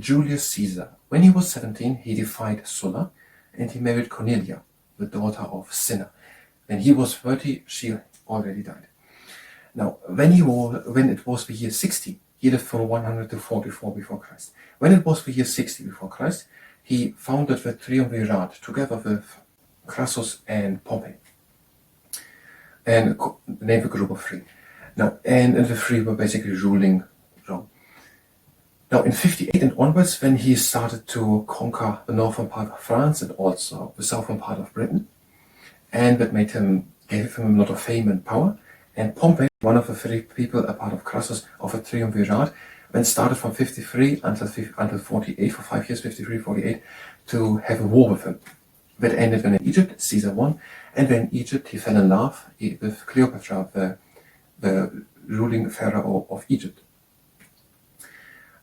Julius Caesar. When he was 17, he defied Sulla and he married Cornelia, the daughter of Cinna. When he was 30, she already died. Now, when it was the year 60, he lived from 100 to 44 before Christ. When it was the year 60 before Christ, he founded the Triumvirate together with Crassus and Pompey, and named a group of three. Now, and the three were basically ruling Rome. Now, in 58 and onwards, when he started to conquer the northern part of France and also the southern part of Britain, and that gave him a lot of fame and power. And Pompey, one of the three people, a part of Crassus, of a Triumvirate, then started from 53 until 48, for 5 years, 53, 48, to have a war with him. That ended when in Egypt, Caesar won, and when in Egypt he fell in love with Cleopatra, the ruling pharaoh of Egypt.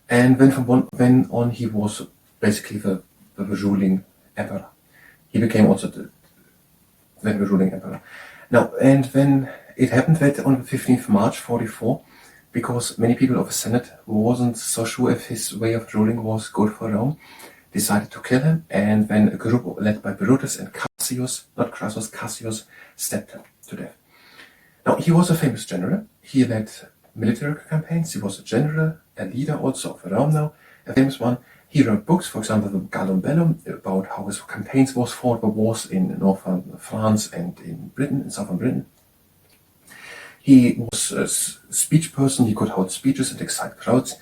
And then from then on he was basically the ruling emperor. He became also the ruling emperor. Now, and then it happened that on the 15th March 44, because many people of the Senate wasn't so sure if his way of ruling was good for Rome, decided to kill him, and then a group led by Brutus and Cassius, not Crassus, Cassius, stabbed him to death. Now, he was a famous general. He led military campaigns. He was a general, a leader also of Rome now, a famous one. He wrote books, for example, the Gallum Bellum, about how his campaigns was fought, the wars in northern France and in Britain, in southern Britain. He was a speech person. He could hold speeches and excite crowds,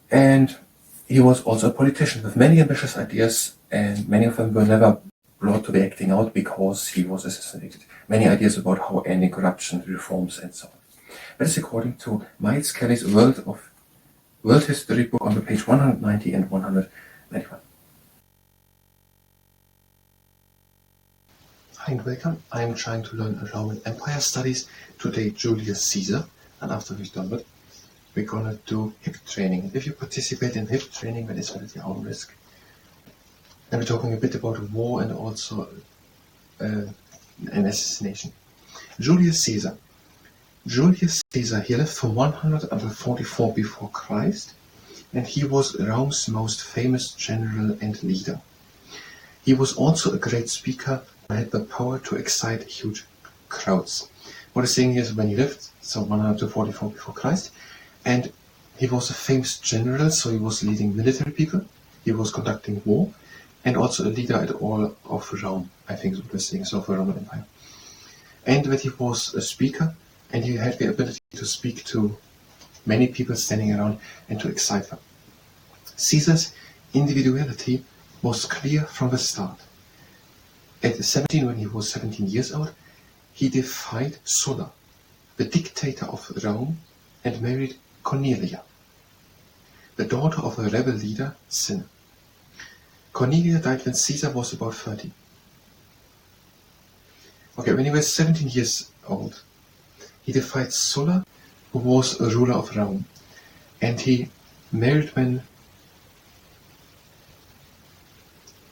and he was also a politician with many ambitious ideas, and many of them were never brought to the acting out because he was assassinated. Many ideas about how ending corruption, reforms, and so on. That is according to Miles Kelly's World History book on the page 190 and 191. Hi and welcome. I am trying to learn Roman Empire studies. Today Julius Caesar, and after we've done that, we're gonna do hip training. If you participate in hip training, that is at your own risk. And we're talking a bit about war and also an assassination. Julius Caesar. Julius Caesar, he lived from 144 before Christ, and he was Rome's most famous general and leader. He was also a great speaker who had the power to excite huge crowds. What he's saying here is when he lived, so 144 before Christ, and he was a famous general, so he was leading military people, he was conducting war, and also a leader at all of Rome, I think is what we're saying, so of the Roman Empire. And that he was a speaker, and he had the ability to speak to many people standing around and to excite them. Caesar's individuality was clear from the start. At 17, when he was 17 years old, he defied Sulla, the dictator of Rome, and married Cornelia, the daughter of a rebel leader, Cinna. Cornelia died when Caesar was about 30. Okay, when he was 17 years old, he defied Sulla, who was a ruler of Rome, and he married when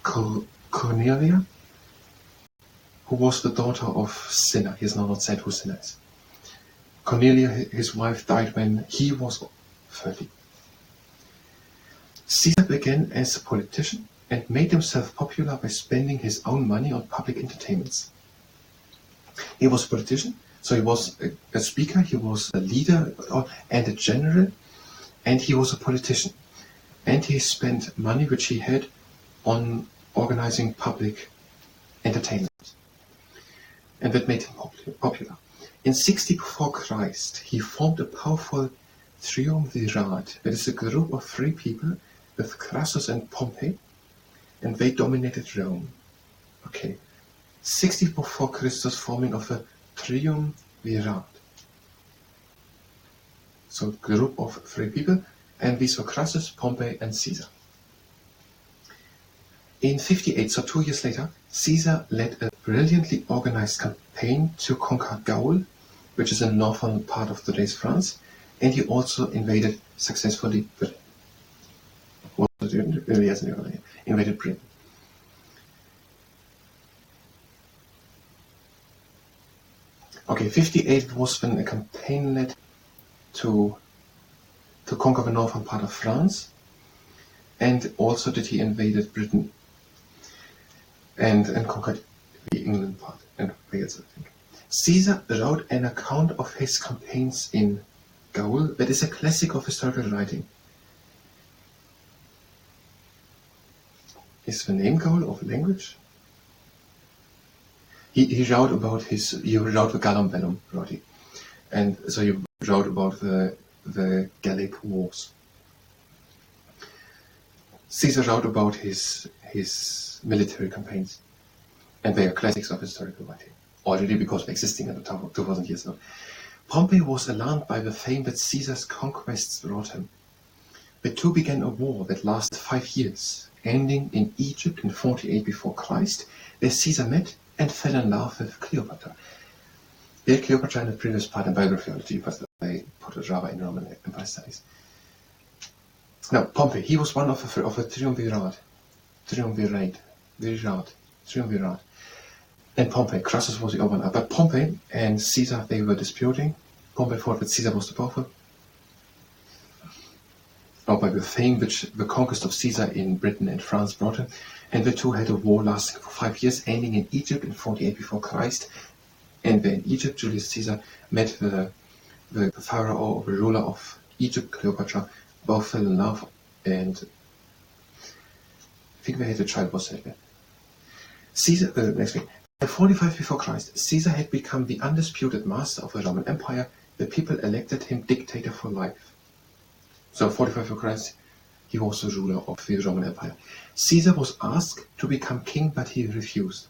Cornelia, who was the daughter of Cinna. He has now not said who Cinna is. Cornelia, his wife, died when he was 30. Caesar began as a politician and made himself popular by spending his own money on public entertainments. He was a politician, so he was a speaker, he was a leader and a general, and he was a politician. And he spent money which he had on organizing public entertainment. And that made him popular. In 60 before Christ, he formed a powerful triumvirate, that is a group of three people with Crassus and Pompey, and they dominated Rome. Okay, 60 before Christus, forming of a triumvirate. So group of three people, and these were Crassus, Pompey, and Caesar. In 58, so 2 years later, Caesar led a brilliantly organized campaign to conquer Gaul, which is in the northern part of today's France, and he also invaded successfully Britain. Invaded Britain. Okay, 58 was when a campaign led to conquer the northern part of France, and also that he invaded Britain and conquered the England part and Wales, I think. Caesar wrote an account of his campaigns in Gaul that is a classic of historical writing. Is the name Gaul of language? He wrote about he wrote the Gallum Bellum, wrote he. And so he wrote about the Gallic Wars. Caesar wrote about his military campaigns, and they are classics of historical writing, already because they're existing at 2000 years ago. Pompey was alarmed by the fame that Caesar's conquests brought him. The two began a war that lasted 5 years, ending in Egypt in 48 before Christ, where Caesar met and fell in love with Cleopatra. We had Cleopatra in the previous part in biography, but they put it rather in Roman Empire studies. Now, Pompey, he was one of a triumvirate. And Pompey, Crassus was the other one. But Pompey and Caesar, they were disputing. Pompey thought that Caesar was the powerful, or by the fame which the conquest of Caesar in Britain and France brought him. And the two had a war lasting for 5 years, ending in Egypt in 48 before Christ. And in Egypt, Julius Caesar met the pharaoh or the ruler of Egypt, Cleopatra. Both fell in love, and I think they had a child, was it? Caesar, next week. By 45 before Christ, Caesar had become the undisputed master of the Roman Empire. The people elected him dictator for life. So 45 before Christ, he was the ruler of the Roman Empire. Caesar was asked to become king, but he refused.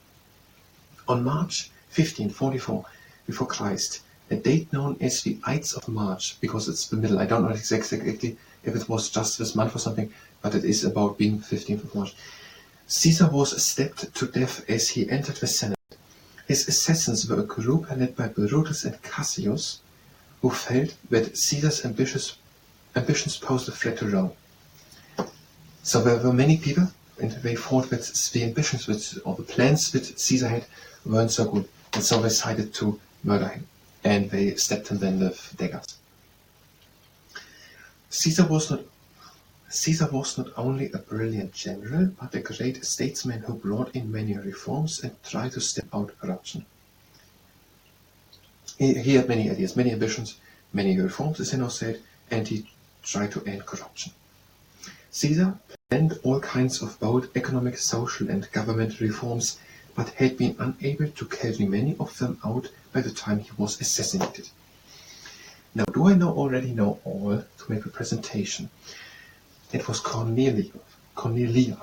On March 1544 before Christ, a date known as the Ides of March, because it's the middle. I don't know exactly if it was just this month or something, but it is about being 15th of March. Caesar was stabbed to death as he entered the Senate. His assassins were a group led by Brutus and Cassius, who felt that Caesar's ambitions posed a threat to Rome. So there were many people, and they thought that the ambitions or the plans that Caesar had weren't so good, and so they decided to murder him, and they stabbed him then with daggers. Caesar was not only a brilliant general, but a great statesman who brought in many reforms and tried to stamp out corruption. He had many ideas, many ambitions, many reforms, as I now said, and he tried to end corruption. Caesar planned all kinds of both economic, social, and government reforms, but had been unable to carry many of them out by the time he was assassinated. Now, do I already know all to make a presentation? It was Cornelia. Cornelia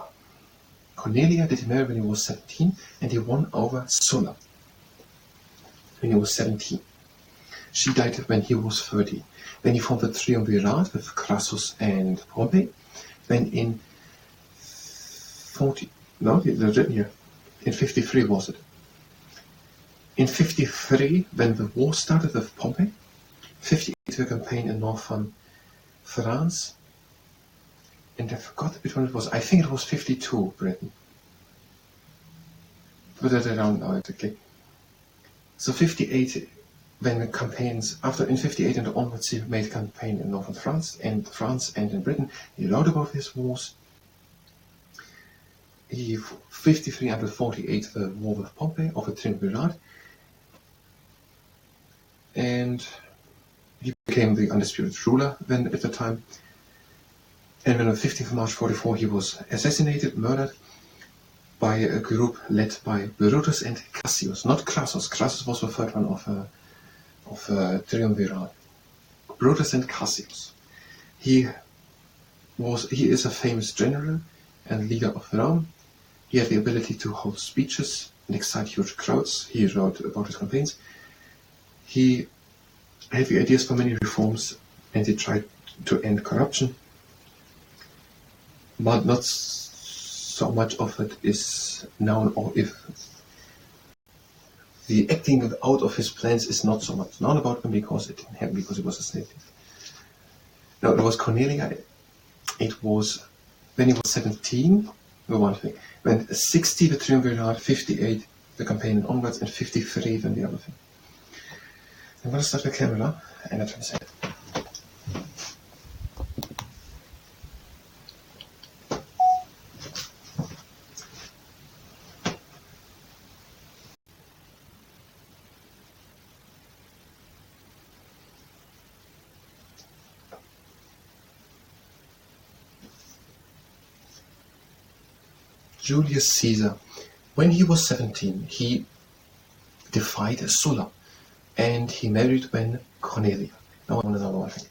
did marry when he was 17, and he won over Sulla when he was 17. She died when he was 30. Then he formed the triumvirate with Crassus and Pompey. Then in 53 was it? In 53, when the war started with Pompey, 58 the campaign in northern France, and I forgot which one it was. I think it was 52, Britain. But I don't know exactly. So 58, when the campaigns, in 58 and onwards, he made a campaign in northern France and in Britain. He wrote about his wars. 53 until 48, the war with Pompey, of the triumvirate. And he became the undisputed ruler then at the time. And then on 15th March 44, he was assassinated, murdered by a group led by Brutus and Cassius, not Crassus. Crassus was the third one of triumvirate. Brutus and Cassius. He is a famous general and leader of Rome. He had the ability to hold speeches and excite huge crowds. He wrote about his campaigns. He had the ideas for many reforms, and he tried to end corruption. But not so much of it is known, or if the acting out of his plans is not so much known about him because it didn't happen because he was assassinated. Now, it was Cornelia. It was when he was 17, the one thing. When 60, the triumvirate, 58, the campaign and onwards, and 53, then the other thing. I'm going to start the camera and I translate. Julius Caesar, when he was 17, he defied Sulla, and he married when Cornelia. Now I want to know one thing.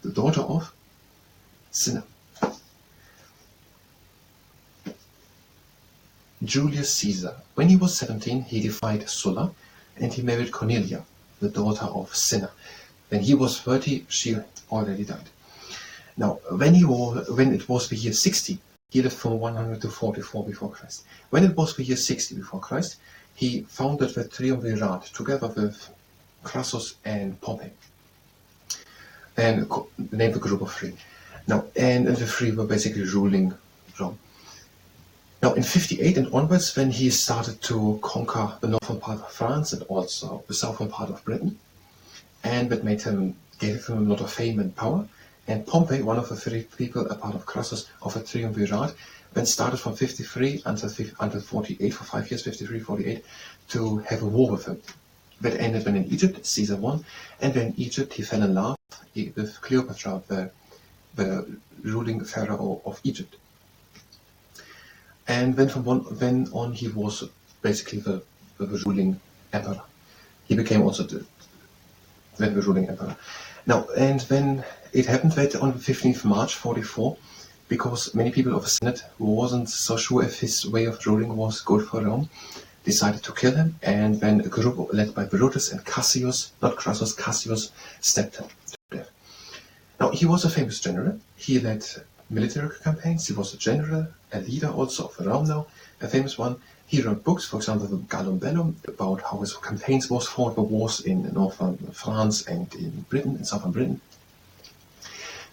The daughter of Cinna. Julius Caesar, when he was 17, he defied Sulla, and he married Cornelia, the daughter of Cinna. When he was 30, she already died. Now, when it was the year 60, he lived from 100 to 44 before Christ. When it was the year 60 before Christ, he founded the Triumvirate together with Crassus and Pompey, and named a group of three. Now, and the three were basically ruling Rome. Now, in 58 and onwards, when he started to conquer the northern part of France and also the southern part of Britain, and that gave him a lot of fame and power. And Pompey, one of the three people, a part of Crassus, of a Triumvirate, then started from 53 until 48, for 5 years, 53, 48, to have a war with him. That ended when in Egypt, Caesar won, and when in Egypt he fell in love with Cleopatra, the ruling pharaoh of Egypt. And then then on he was basically the ruling emperor. He became also the ruling emperor. Now, and then it happened that on the 15th March 44, because many people of the Senate wasn't so sure if his way of ruling was good for Rome, decided to kill him, and then a group led by Brutus and Cassius, not Crassus, Cassius, stepped him to death. Now, he was a famous general. He led military campaigns. He was a general, a leader also of Rome now, a famous one. He wrote books, for example, the Gallum Bellum, about how his campaigns was fought, the wars in northern France and in Britain, in southern Britain.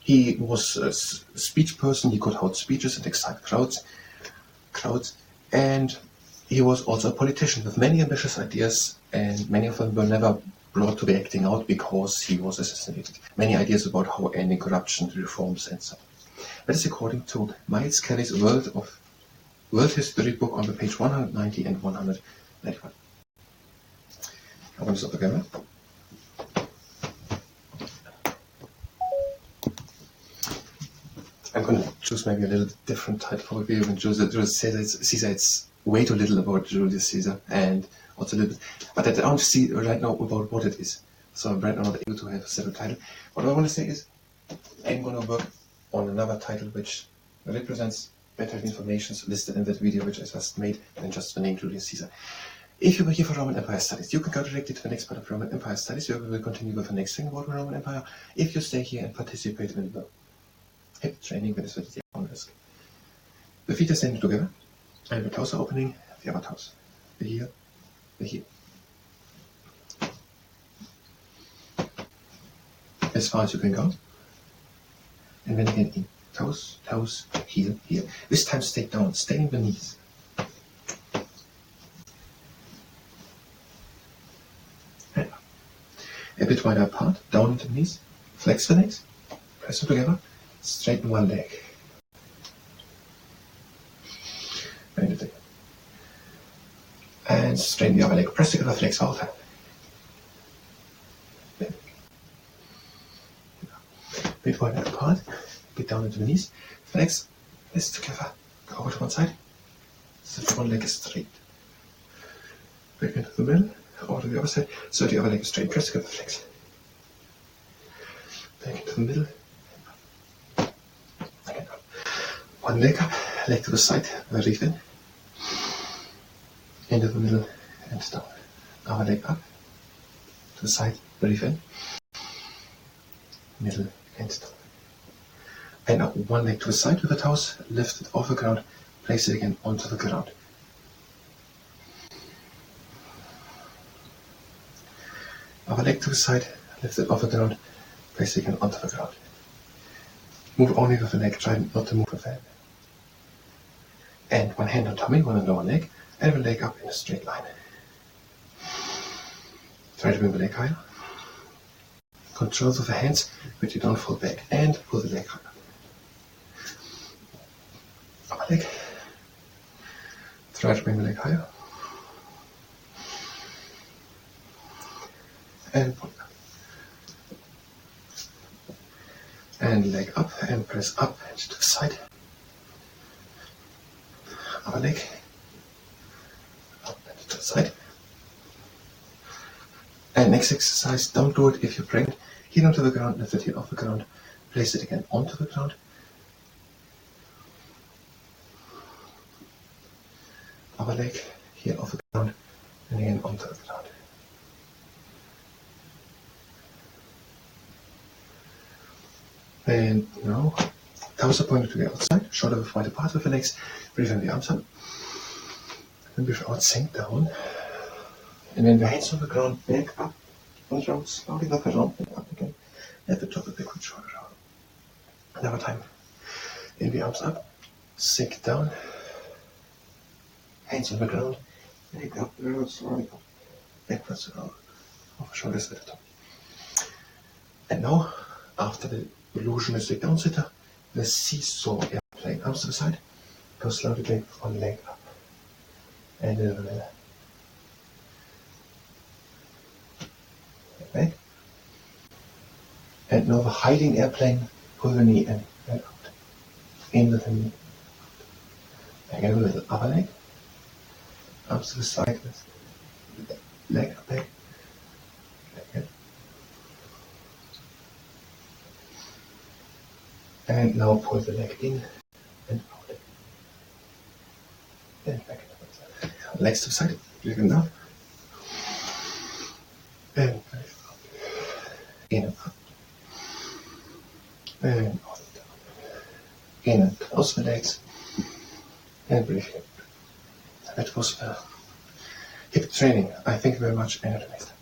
He was a speech person. He could hold speeches and excite crowds, and he was also a politician with many ambitious ideas, and many of them were never brought to be acting out because he was assassinated. Many ideas about how ending corruption, reforms, and so on. That is according to Miles Kelly's World History book on the page 190 and 191. I want to stop the camera. I'm going to choose maybe a little different title for the video than Julius Caesar. It's way too little about Julius Caesar, and also a little bit, but I don't see right now about what it is. So I'm right now not able to have a separate title. What I want to say is, I'm going to work on another title which represents better information listed in that video which I just made than just the name Julius Caesar. If you were here for Roman Empire Studies, you can go directly to the next part of Roman Empire Studies, where we will continue with the next thing about the Roman Empire. If you stay here and participate in the hip training, that is with the own risk. The feet are standing together, and the toes are opening, the other toes. The heel, the heel. As far as you can go. And then again in. Toes, toes, heel, heel. This time stay down, stay in the knees. And up. A bit wider apart, down into the knees. Flex the legs, press them together, straighten one leg. And straighten the other leg, press together, flex all the time. A bit wider apart. Get down into the knees, flex, this together, go over to one side, so that one leg is straight. Back into the middle, over to the other side, so the other leg is straight, press together, flex. Back into the middle, again up. One leg up, leg to the side, very thin, into the middle and down. Other leg up, to the side, very thin, middle and down. And up one leg to the side with the toes, lift it off the ground, place it again onto the ground. Other leg to the side, lift it off the ground, place it again onto the ground. Move only with the leg, try not to move with the head. And one hand on tummy, one on lower leg, and the leg up in a straight line. Try to bring the leg higher. Control with the hands, but you don't fall back, and pull the leg higher. Upper leg. Try to bring the leg higher. And pull up. And leg up and press up and to the side. upper leg, up and to the side. And next exercise, don't do it if you're pregnant. Heel onto the ground, lift it heel off the ground, place it again onto the ground. Upper leg, heel off the ground, and again onto the ground. And now, toes are pointed to the outside, shoulder width wide apart with the legs, breathe in the arms up. And breathe out, sink down. And then the hands on the ground, back up, and round, slowly up and up again. At the top of the quick shoulder round. Another time. In the arms up, sink down. Hands on the ground, back up, round, slowly up, backwards around. Over shoulders at the top. And now, after the illusionistic down sitter, the seesaw airplane. Arms to the side, go slowly back, one leg up. And back. And now the hiding airplane, pull the knee in and out. In with the knee. Again with the upper leg. Arms to the side, leg up back. Again. And now pull the leg in and out. And back. Legs to the side, looking down. And up. In and out. And out and down. In and close the legs. And breathe in. That was hip training. I thank you very much and at the next time.